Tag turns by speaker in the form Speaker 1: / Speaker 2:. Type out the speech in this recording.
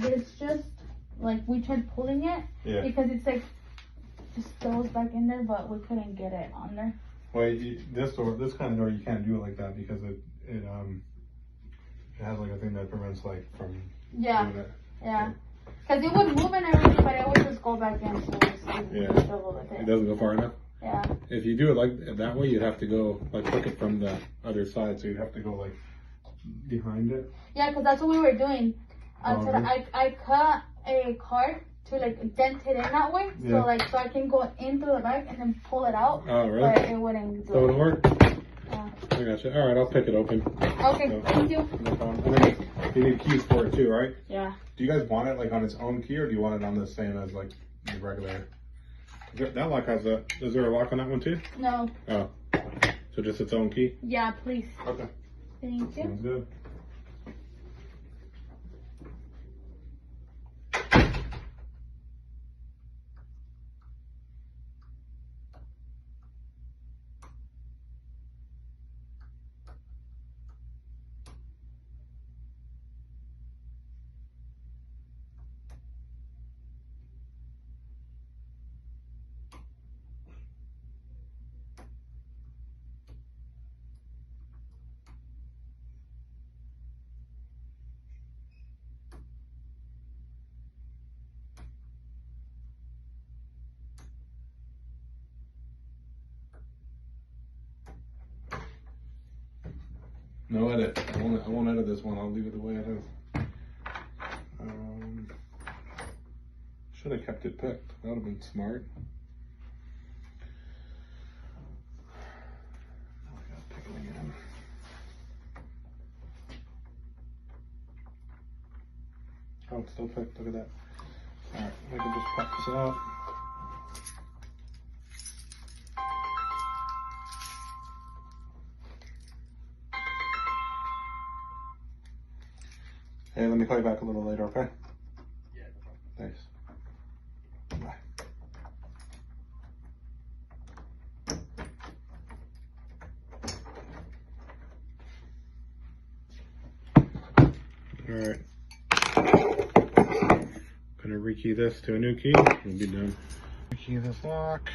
Speaker 1: it's just like we tried pulling it because it's like just goes back in there, but we couldn't get it on there.
Speaker 2: Well, this kind of door, you can't do it like that because it has like a thing that prevents like from doing it.
Speaker 1: Yeah. Because it would move and everything, but it would just go back in. So
Speaker 2: it doesn't go far enough.
Speaker 1: Yeah.
Speaker 2: If you do it like that way, you'd have to go like hook it from the other side, so you'd have to go like behind it.
Speaker 1: Yeah, because that's what we were doing. I cut a card to like dent it in that way, so I can go in through the back and then pull it out.
Speaker 2: Oh, really?
Speaker 1: But it wouldn't do
Speaker 2: it. Wouldn't work?
Speaker 1: Yeah.
Speaker 2: I gotcha. All right, I'll pick it open.
Speaker 1: Okay, so, thank you.
Speaker 2: No problem. And then you need keys for it too, right?
Speaker 1: Yeah.
Speaker 2: Do you guys want it like on its own key, or do you want it on the same as like the regular? That lock has a. Is there a lock on that one too?
Speaker 1: No.
Speaker 2: Oh. So just its own key?
Speaker 1: Yeah, please.
Speaker 2: Okay.
Speaker 1: Thank you.
Speaker 2: Sounds good. No edit. I won't edit this one. I'll leave it the way it is. Should have kept it picked. That would have been smart. Now I gotta pick it again. Oh, it's still picked. Look at that. All right, I can just pop this out. Hey, let me call you back a little later, okay?
Speaker 3: Yeah, no problem.
Speaker 2: Thanks. Bye. All right. Gonna rekey this to a new key. We'll be done. Rekey this lock.